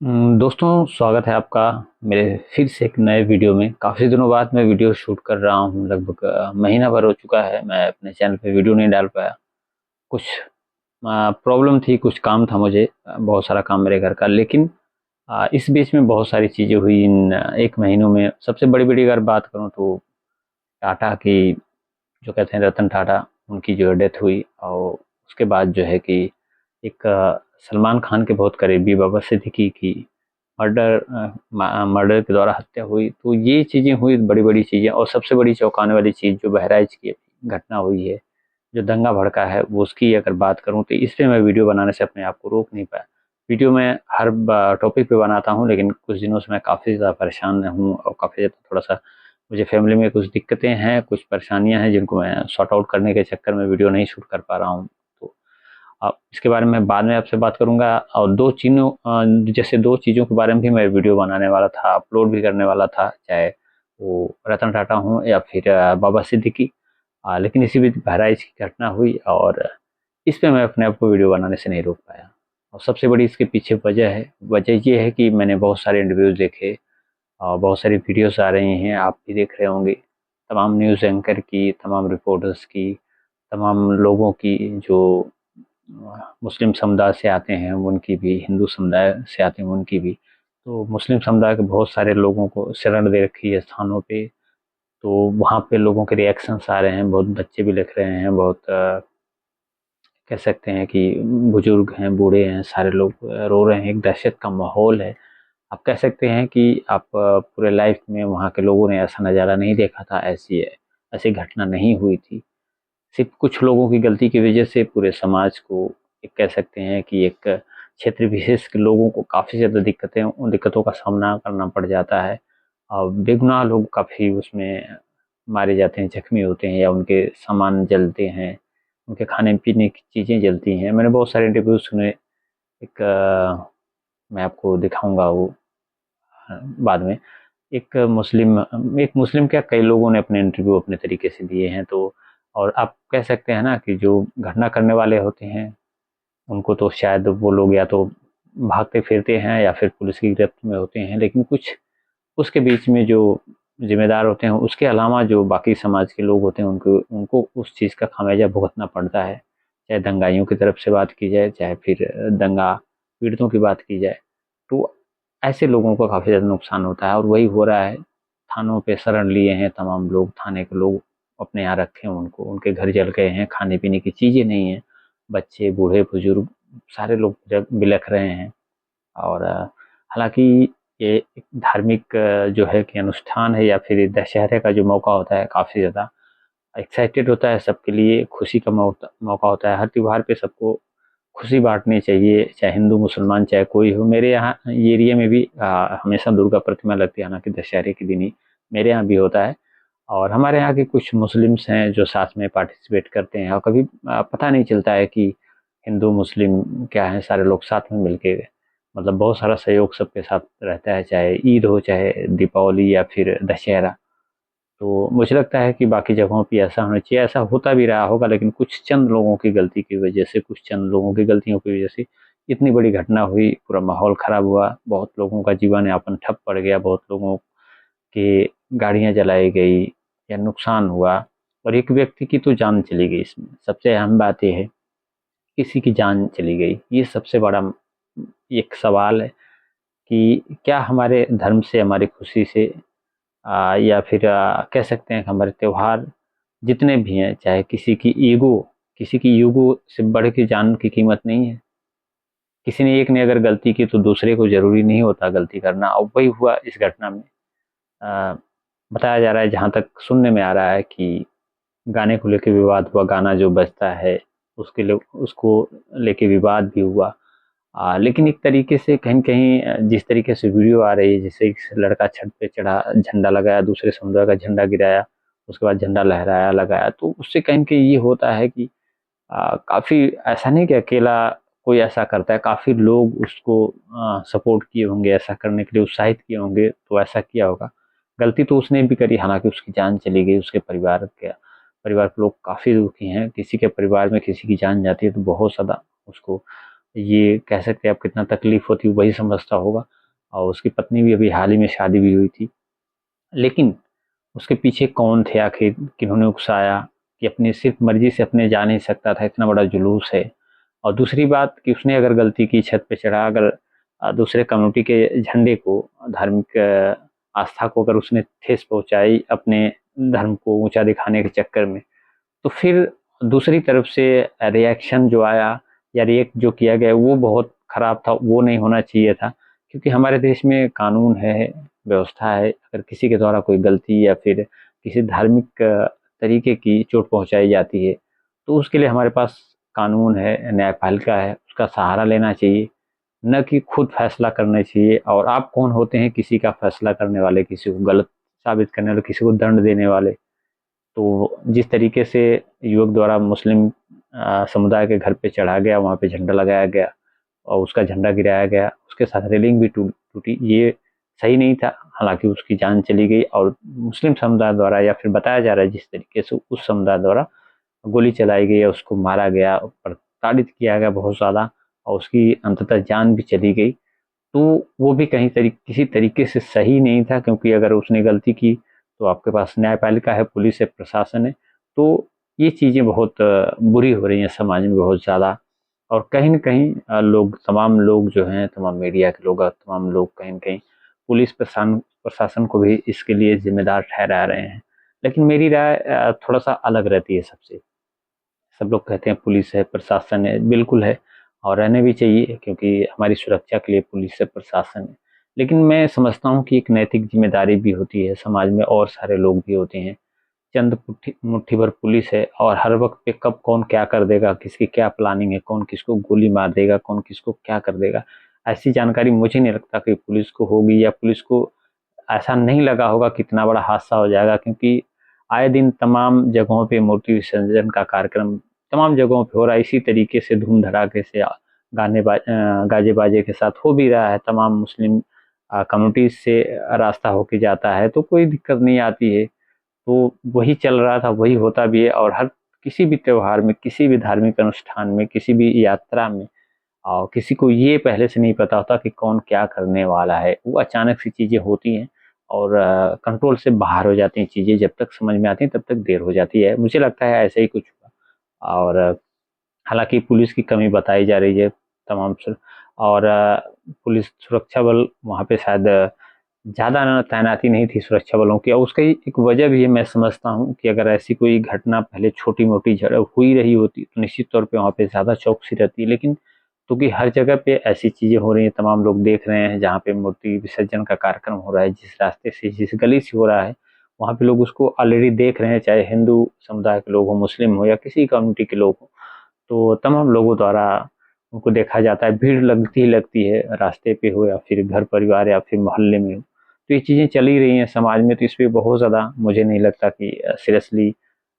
दोस्तों, स्वागत है आपका मेरे फिर से एक नए वीडियो में। काफ़ी दिनों बाद मैं वीडियो शूट कर रहा हूँ। लगभग महीना भर हो चुका है मैं अपने चैनल पे वीडियो नहीं डाल पाया। कुछ प्रॉब्लम थी, कुछ काम था मुझे, बहुत सारा काम मेरे घर का। लेकिन इस बीच में बहुत सारी चीज़ें हुई इन 1 महीनों में। सबसे बड़ी-बड़ी अगर बात करूँ तो टाटा की, जो कहते हैं रतन टाटा, उनकी जो डेथ हुई। और उसके बाद जो है कि एक सलमान खान के बहुत करीबी बाबा सिद्दीकी की मर्डर के द्वारा हत्या हुई। तो ये चीज़ें हुई, बड़ी-बड़ी चीज़ें। और सबसे बड़ी चौंकाने वाली चीज़ जो बहराइच की घटना हुई है, जो दंगा भड़का है, वो उसकी अगर बात करूँ तो इस पे मैं वीडियो बनाने से अपने आप को रोक नहीं पाया। वीडियो मैं हर टॉपिक पे बनाता हूँ, लेकिन कुछ दिनों से मैं काफ़ी ज़्यादा परेशान हूँ और काफ़ी ज़्यादा थोड़ा-सा मुझे फैमिली में कुछ दिक्कतें हैं, कुछ परेशानियाँ हैं जिनको मैं सॉर्ट आउट करने के चक्कर में वीडियो नहीं शूट कर पा रहा हूँ। तो इसके बारे में बाद में आपसे बात करूँगा। और 2 चीज़ों जैसे 2 चीज़ों के बारे में भी मैं वीडियो बनाने वाला था, अपलोड भी करने वाला था, चाहे वो रतन टाटा हों या फिर बाबा सिद्दीकी। लेकिन इसी बीच बहराइच की घटना हुई और इस पे मैं अपने आप को वीडियो बनाने से नहीं रोक पाया। और सबसे बड़ी इसके पीछे वजह ये है कि मैंने बहुत सारे इंटरव्यूज़ देखे और बहुत सारी वीडियोज़ आ रही हैं, आप भी देख रहे होंगे। तमाम न्यूज़ एंकर की, तमाम रिपोर्टर्स की, तमाम लोगों की जो मुस्लिम समुदाय से आते हैं उनकी भी, हिंदू समुदाय से आते हैं उनकी भी। तो मुस्लिम समुदाय के बहुत सारे लोगों को शरण दे रखी है स्थानों पे। तो वहाँ पे लोगों के रिएक्शंस आ रहे हैं, बहुत बच्चे भी लिख रहे हैं, बहुत कह सकते हैं कि बुजुर्ग हैं, बूढ़े हैं, सारे लोग रो रहे हैं। एक दहशत का माहौल है। आप कह सकते हैं कि आप पूरे लाइफ में वहाँ के लोगों ने ऐसा नज़ारा नहीं देखा था, ऐसी घटना नहीं हुई थी। सिर्फ़ कुछ लोगों की गलती की वजह से पूरे समाज को, एक कह सकते हैं कि एक क्षेत्र विशेष के लोगों को काफ़ी ज़्यादा उन दिक्कतों का सामना करना पड़ जाता है। और बेगुनाह लोग काफ़ी उसमें मारे जाते हैं, ज़ख्मी होते हैं या उनके सामान जलते हैं, उनके खाने-पीने की चीज़ें जलती हैं। मैंने बहुत सारे इंटरव्यू सुने। एक मैं आपको दिखाऊँगा वो बाद में। एक मुस्लिम क्या, कई लोगों ने अपने इंटरव्यू अपने तरीके से दिए हैं। तो और आप कह सकते हैं ना कि जो घटना करने वाले होते हैं, उनको तो शायद वो लोग या तो भागते फिरते हैं या फिर पुलिस की गिरफ्त में होते हैं। लेकिन कुछ उसके बीच में जो ज़िम्मेदार होते हैं, उसके अलावा जो बाकी समाज के लोग होते हैं, उनको उनको उस चीज़ का खामियाज़ा भुगतना पड़ता है। चाहे दंगाइयों की तरफ से बात की जाए, चाहे फिर दंगा पीड़ितों की बात की जाए। तो ऐसे लोगों को काफ़ी ज़्यादा नुकसान होता है और वही हो रहा है। थानों पे शरण लिए हैं तमाम लोग, थाने के लोग अपने यहाँ रखे हैं उनको, उनके घर जल गए हैं, खाने-पीने की चीज़ें नहीं हैं। बच्चे, बूढ़े-बुजुर्ग सारे लोग बिलख रहे हैं। और हालाँकि ये एक धार्मिक जो है कि अनुष्ठान है या फिर दशहरे का जो मौका होता है, काफ़ी ज़्यादा एक्साइटेड होता है सबके लिए, खुशी का मौका होता है। हर त्योहार पे सबको खुशी बाँटनी चाहिए, चाहे हिंदू, मुसलमान, चाहे कोई हो। मेरे यहाँ ये एरिया में भी हमेशा दुर्गा प्रतिमा लगती है, हालाँकि दशहरे के दिन ही मेरे यहाँ भी होता है। और हमारे यहाँ के कुछ मुस्लिम्स हैं जो साथ में पार्टिसिपेट करते हैं और कभी पता नहीं चलता है कि हिंदू, मुस्लिम क्या है, सारे लोग साथ में मिलके, मतलब बहुत सारा सहयोग सबके साथ रहता है, चाहे ईद हो, चाहे दीपावली या फिर दशहरा। तो मुझे लगता है कि बाकी जगहों पे ऐसा होना चाहिए, ऐसा होता भी रहा होगा, लेकिन कुछ चंद लोगों की गलती की वजह से, कुछ चंद लोगों की गलतियों की वजह से इतनी बड़ी घटना हुई, पूरा माहौल खराब हुआ, बहुत लोगों का जीवन यापन ठप पड़ गया, बहुत लोगों की गाड़ियाँ जलाई गई या नुकसान हुआ और एक व्यक्ति की तो जान चली गई इसमें। सबसे अहम बात ये है, किसी की जान चली गई। ये सबसे बड़ा एक सवाल है कि क्या हमारे धर्म से, हमारी खुशी से या फिर कह सकते हैं कि हमारे त्योहार जितने भी हैं, चाहे किसी की ईगो से बढ़ के जान की कीमत नहीं है। किसी ने एक ने अगर गलती की तो दूसरे को ज़रूरी नहीं होता गलती करना, और वही हुआ इस घटना में। अ, बताया जा रहा है, जहाँ तक सुनने में आ रहा है कि गाने को लेके विवाद हुआ, गाना जो बजता है उसको लेके विवाद भी हुआ। लेकिन एक तरीके से कहीं न कहीं जिस तरीके से वीडियो आ रही है, जैसे एक लड़का छत पे चढ़ा, झंडा लगाया, दूसरे समुदाय का झंडा गिराया, उसके बाद झंडा लहराया, लगाया, तो उससे कहीं न कहीं ये होता है कि काफ़ी, ऐसा नहीं कि अकेला कोई ऐसा करता है, काफ़ी लोग उसको सपोर्ट किए होंगे, ऐसा करने के लिए उत्साहित किए होंगे, तो ऐसा किया होगा। गलती तो उसने भी करी, हालाँकि उसकी जान चली गई, उसके परिवार के लोग काफ़ी दुखी हैं। किसी के परिवार में किसी की जान जाती है तो बहुत ज़्यादा उसको ये कह सकते हैं आप कितना तकलीफ होती वही समझता होगा। और उसकी पत्नी भी अभी हाल ही में शादी भी हुई थी। लेकिन उसके पीछे कौन थे आखिर, किन्होंने उकसाया कि अपनी सिर्फ मर्जी से अपने जा नहीं सकता था, इतना बड़ा जुलूस है। और दूसरी बात कि उसने अगर गलती की, छत पे चढ़ा, अगर दूसरे कम्युनिटी के झंडे को, धार्मिक आस्था को अगर उसने ठेस पहुंचाई अपने धर्म को ऊंचा दिखाने के चक्कर में, तो फिर दूसरी तरफ से रिएक्शन जो आया या रिएक्ट जो किया गया वो बहुत खराब था, वो नहीं होना चाहिए था। क्योंकि हमारे देश में कानून है, व्यवस्था है, अगर किसी के द्वारा कोई गलती या फिर किसी धार्मिक तरीके की चोट पहुंचाई जाती है, तो उसके लिए हमारे पास कानून है, न्यायपालिका है, उसका सहारा लेना चाहिए, न कि खुद फैसला करना चाहिए। और आप कौन होते हैं किसी का फैसला करने वाले, किसी को गलत साबित करने वाले, किसी को दंड देने वाले। तो जिस तरीके से युवक द्वारा मुस्लिम समुदाय के घर पे चढ़ा गया, वहाँ पे झंडा लगाया गया और उसका झंडा गिराया गया, उसके साथ रेलिंग भी टूटी, ये सही नहीं था। हालांकि उसकी जान चली गई और मुस्लिम समुदाय द्वारा, या फिर बताया जा रहा है जिस तरीके से उस समुदाय द्वारा गोली चलाई गई, उसको मारा गया, प्रताड़ित किया गया बहुत ज़्यादा, और उसकी अंततः जान भी चली गई। तो वो भी किसी तरीके से सही नहीं था, क्योंकि अगर उसने गलती की तो आपके पास न्यायपालिका है, पुलिस है, प्रशासन है। तो ये चीज़ें बहुत बुरी हो रही हैं समाज में बहुत ज़्यादा। और कहीं न कहीं लोग, तमाम लोग जो हैं, तमाम मीडिया के लोग, तमाम लोग कहीं न कहीं पुलिस प्रशासन प्रशासन को भी इसके लिए ज़िम्मेदार ठहरा रहे हैं। लेकिन मेरी राय थोड़ा-सा अलग रहती है सबसे। सब लोग कहते हैं पुलिस है, प्रशासन है, बिल्कुल है और रहने भी चाहिए, क्योंकि हमारी सुरक्षा के लिए पुलिस है, प्रशासन है। लेकिन मैं समझता हूँ कि एक नैतिक ज़िम्मेदारी भी होती है, समाज में और सारे लोग भी होते हैं। चंद मुट्ठी भर पुलिस है और हर वक़्त पे कब कौन क्या कर देगा, किसकी क्या प्लानिंग है, कौन किसको गोली मार देगा, कौन किसको क्या कर देगा, ऐसी जानकारी मुझे नहीं लगता कि पुलिस को होगी, या पुलिस को ऐसा नहीं लगा होगा कि इतना बड़ा हादसा हो जाएगा। क्योंकि आए दिन तमाम जगहों पे मूर्ति विसर्जन का कार्यक्रम तमाम जगहों पे हो रहा है, इसी तरीके से धूम-धड़ाके से गाजे बाजे के साथ हो भी रहा है। तमाम मुस्लिम कम्युनिटीज़ से रास्ता होके जाता है, तो कोई दिक्कत नहीं आती है। तो वही चल रहा था, वही होता भी है। और हर किसी भी त्योहार में, किसी भी धार्मिक अनुष्ठान में, किसी भी यात्रा में किसी को ये पहले से नहीं पता होता कि कौन क्या करने वाला है। वो अचानक से चीज़ें होती हैं और कंट्रोल से बाहर हो जाती हैं चीज़ें, जब तक समझ में आती हैं तब तक देर हो जाती है। मुझे लगता है ऐसा ही कुछ हुआ। और हालाँकि पुलिस की कमी बताई जा रही है तमाम और पुलिस सुरक्षा बल वहाँ पे शायद ज़्यादा ना तैनाती नहीं थी सुरक्षा बलों की, और उसकी एक वजह भी है। मैं समझता हूँ कि अगर ऐसी कोई घटना पहले छोटी-मोटी झड़प हुई रही होती तो निश्चित तौर पे वहाँ पे ज़्यादा चौकसी रहती। लेकिन क्योंकि हर जगह पे ऐसी चीज़ें हो रही हैं, तमाम लोग देख रहे हैं, जहाँ पे मूर्ति विसर्जन का कार्यक्रम हो रहा है, जिस रास्ते से, जिस गली से हो रहा है, वहाँ पे लोग उसको ऑलरेडी देख रहे हैं, चाहे हिंदू समुदाय के लोग हों, मुस्लिम हो या किसी कम्युनिटी के लोग हों। तो तमाम लोगों द्वारा उनको देखा जाता है, भीड़ लगती ही लगती है, रास्ते पे हो या फिर घर परिवार या फिर मोहल्ले में हो। तो ये चीज़ें चल ही रही हैं समाज में, तो इस पे बहुत ज़्यादा मुझे नहीं लगता कि सीरियसली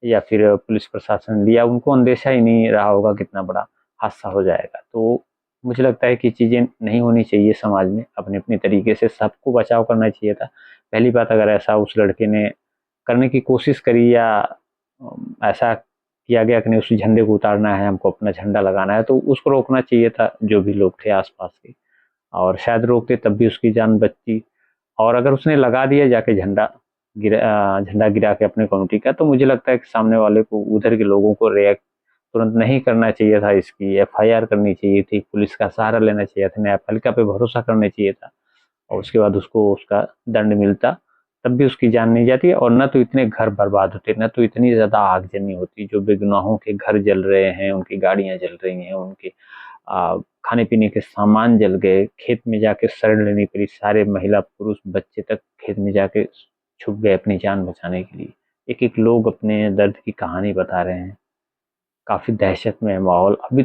या फिर पुलिस प्रशासन लिया, उनको अंदेशा ही नहीं रहा होगा कितना बड़ा हादसा हो जाएगा। तो मुझे लगता है कि चीज़ें नहीं होनी चाहिए समाज में, अपने-अपने तरीके से सबको बचाव करना चाहिए था। पहली बात, अगर ऐसा उस लड़के ने करने की कोशिश करी या ऐसा किया गया कि नहीं उस झंडे को उतारना है, हमको अपना झंडा लगाना है, तो उसको रोकना चाहिए था जो भी लोग थे आस-पास के, और शायद रोकते तब भी उसकी जान बचती। और अगर उसने लगा दिया जाके झंडा गिरा के अपने कम्युनिटी का, तो मुझे लगता है कि सामने वाले को, उधर के लोगों को रिएक्ट तुरंत नहीं करना चाहिए था, इसकी एफआईआर करनी चाहिए थी, पुलिस का सहारा लेना चाहिए था, न्यायपालिका पे भरोसा करना चाहिए था, और उसके बाद उसको उसका दंड मिलता, तब भी उसकी जान नहीं जाती और न तो इतने घर बर्बाद होते, न तो इतनी ज़्यादा आगजनी होती। जो बेगुनाहों के घर जल रहे हैं, उनकी गाड़ियाँ जल रही हैं, उनके खाने-पीने के सामान जल गए, खेत में जाके शरण लेनी पड़ी, सारे महिला, पुरुष, बच्चे तक खेत में जाके छुप गए अपनी जान बचाने के लिए। एक-एक लोग अपने दर्द की कहानी बता रहे हैं। काफ़ी दहशतमय माहौल, अभी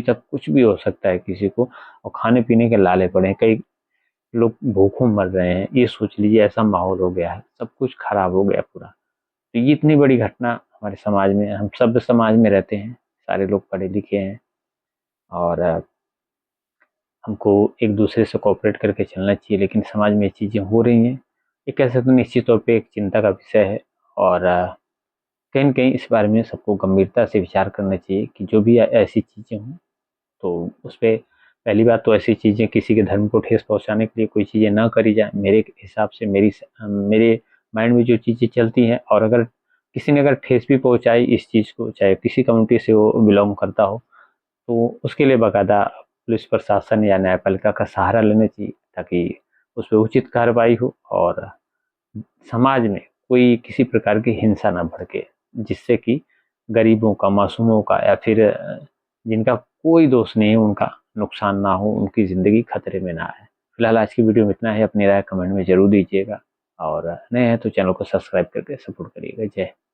तक कुछ भी हो सकता है किसी को, और खाने-पीने के लाले पड़े हैं। कई लोग भूखों मर रहे हैं, ये सोच लीजिए, ऐसा माहौल हो गया है, सब कुछ खराब हो गया पूरा। तो ये इतनी बड़ी घटना हमारे समाज में, हम सभ्य समाज में रहते हैं, सारे लोग पढ़े-लिखे हैं और हमको एक-दूसरे से कोऑपरेट करके चलना चाहिए, लेकिन समाज में ये चीज़ें हो रही हैं। ये कह सकते हैं निश्चित तौर पे एक चिंता का विषय है, और कहीं न कहीं इस बारे में सबको गंभीरता से विचार करना चाहिए कि जो भी ऐसी चीज़ें हों, तो उस पे पहली बात तो ऐसी चीज़ें किसी के धर्म को ठेस पहुँचाने के लिए कोई चीज़ें ना करी जाएँ। मेरे हिसाब से मेरे माइंड में जो चीज़ें चलती हैं, और अगर किसी ने अगर ठेस भी पहुँचाई इस चीज़ को, चाहे किसी कम्युनिटी से वो बिलॉन्ग करता हो, तो उसके लिए बाकायदा पुलिस प्रशासन या न्यायपालिका का सहारा लेना चाहिए, ताकि उस पे उचित कार्रवाई हो और समाज में कोई किसी प्रकार की हिंसा ना भड़के, जिससे कि गरीबों का, मासूमों का, या फिर जिनका कोई दोष नहीं है उनका नुकसान ना हो, उनकी ज़िंदगी खतरे में ना आए। फिलहाल आज की वीडियो में इतना है, अपनी राय कमेंट में ज़रूर दीजिएगा, और नए हैं तो चैनल को सब्सक्राइब करके सपोर्ट करिएगा। जय हिंद।